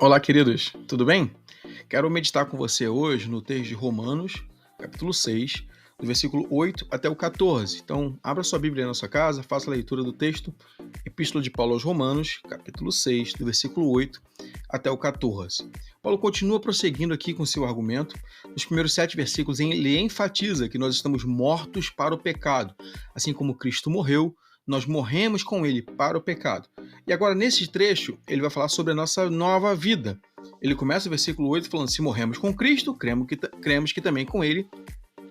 Olá, queridos, tudo bem? Quero meditar com você hoje no texto de Romanos, capítulo 6, do versículo 8 até o 14. Então, abra sua Bíblia aí na sua casa, faça a leitura do texto, Epístola de Paulo aos Romanos, capítulo 6, do versículo 8 até o 14. Paulo continua prosseguindo aqui com seu argumento. Nos primeiros 7 versículos, ele enfatiza que nós estamos mortos para o pecado. Assim como Cristo morreu, nós morremos com ele para o pecado. E agora, nesse trecho, ele vai falar sobre a nossa nova vida. Ele começa o versículo 8 falando: se morremos com Cristo, cremos que também com ele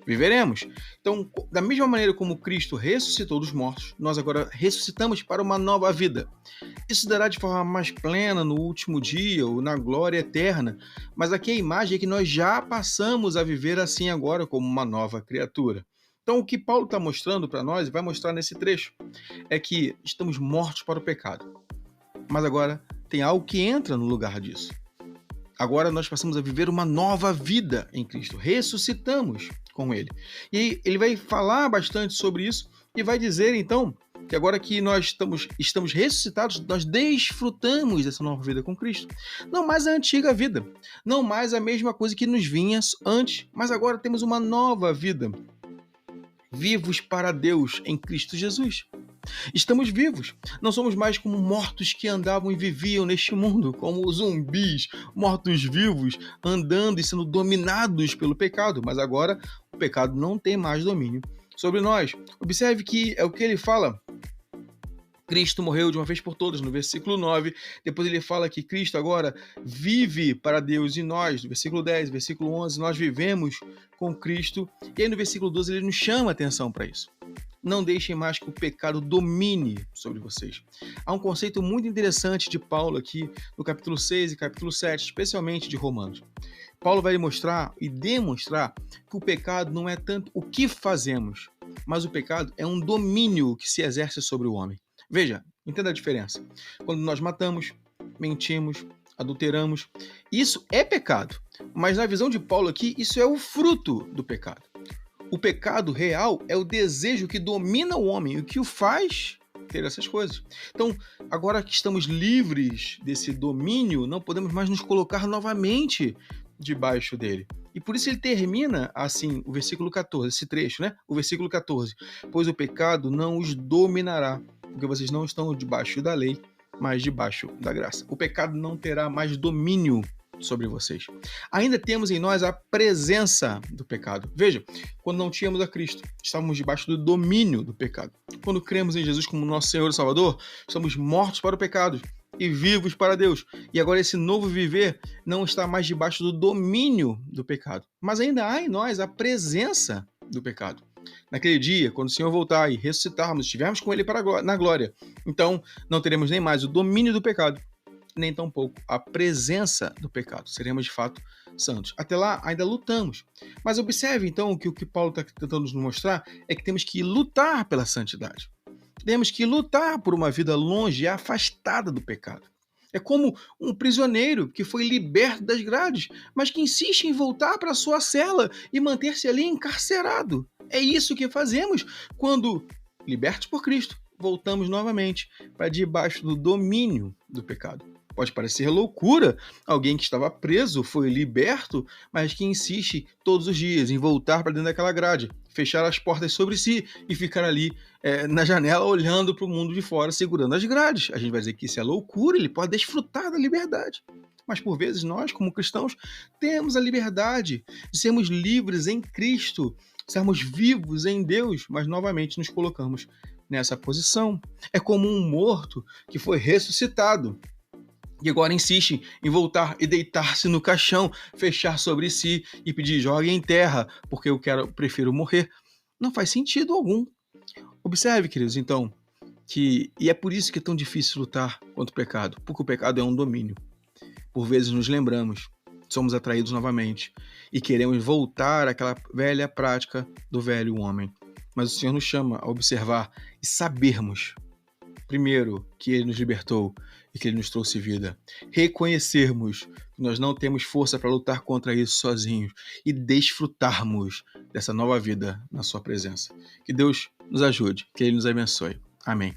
viveremos. Então, da mesma maneira como Cristo ressuscitou dos mortos, nós agora ressuscitamos para uma nova vida. Isso dará de forma mais plena no último dia ou na glória eterna, mas aqui a imagem é que nós já passamos a viver assim agora como uma nova criatura. Então, o que Paulo está mostrando para nós, e vai mostrar nesse trecho, é que estamos mortos para o pecado. Mas agora tem algo que entra no lugar disso. Agora nós passamos a viver uma nova vida em Cristo. Ressuscitamos com Ele. E ele vai falar bastante sobre isso e vai dizer, então, que agora que nós estamos ressuscitados, nós desfrutamos dessa nova vida com Cristo. Não mais a antiga vida, não mais a mesma coisa que nos vinha antes, mas agora temos uma nova vida. Vivos para Deus em Cristo Jesus. Estamos vivos, não somos mais como mortos que andavam e viviam neste mundo, como zumbis, mortos-vivos, andando e sendo dominados pelo pecado, mas agora o pecado não tem mais domínio sobre nós. Observe que é o que ele fala. Cristo morreu de uma vez por todas, no versículo 9. Depois ele fala que Cristo agora vive para Deus e nós, no versículo 10, versículo 11, nós vivemos com Cristo. E aí no versículo 12 ele nos chama a atenção para isso. Não deixem mais que o pecado domine sobre vocês. Há um conceito muito interessante de Paulo aqui no capítulo 6 e capítulo 7, especialmente de Romanos. Paulo vai mostrar e demonstrar que o pecado não é tanto o que fazemos, mas o pecado é um domínio que se exerce sobre o homem. Veja, entenda a diferença. Quando nós matamos, mentimos, adulteramos, isso é pecado. Mas na visão de Paulo aqui, isso é o fruto do pecado. O pecado real é o desejo que domina o homem e o que o faz ter essas coisas. Então, agora que estamos livres desse domínio, não podemos mais nos colocar novamente debaixo dele. E por isso ele termina assim, o versículo 14, esse trecho, né? O versículo 14. Pois o pecado não os dominará, porque vocês não estão debaixo da lei, mas debaixo da graça. O pecado não terá mais domínio sobre vocês. Ainda temos em nós a presença do pecado. Veja, quando não tínhamos a Cristo, estávamos debaixo do domínio do pecado. Quando cremos em Jesus como nosso Senhor e Salvador, estamos mortos para o pecado e vivos para Deus. E agora esse novo viver não está mais debaixo do domínio do pecado, mas ainda há em nós a presença do pecado. Naquele dia, quando o Senhor voltar e ressuscitarmos, estivermos com Ele na glória, então não teremos nem mais o domínio do pecado, nem tampouco a presença do pecado. Seremos de fato santos. Até lá ainda lutamos. Mas observe então que o que Paulo está tentando nos mostrar é que temos que lutar pela santidade. Temos que lutar por uma vida longe e afastada do pecado. É como um prisioneiro que foi liberto das grades, mas que insiste em voltar para sua cela e manter-se ali encarcerado. É isso que fazemos quando, libertos por Cristo, voltamos novamente para debaixo do domínio do pecado. Pode parecer loucura, alguém que estava preso foi liberto, mas que insiste todos os dias em voltar para dentro daquela grade, fechar as portas sobre si e ficar ali na janela olhando para o mundo de fora, segurando as grades. A gente vai dizer que isso é loucura, ele pode desfrutar da liberdade. Mas por vezes nós, como cristãos, temos a liberdade de sermos livres em Cristo, sermos vivos em Deus, mas novamente nos colocamos nessa posição. É como um morto que foi ressuscitado e agora insiste em voltar e deitar-se no caixão, fechar sobre si e pedir: jogue em terra, porque prefiro morrer. Não faz sentido algum. Observe, queridos, então, e é por isso que é tão difícil lutar contra o pecado, porque o pecado é um domínio. Por vezes nos lembramos, somos atraídos novamente e queremos voltar àquela velha prática do velho homem. Mas o Senhor nos chama a observar e sabermos, primeiro, que Ele nos libertou e que Ele nos trouxe vida. Reconhecermos que nós não temos força para lutar contra isso sozinhos e desfrutarmos dessa nova vida na sua presença. Que Deus nos ajude, que Ele nos abençoe. Amém.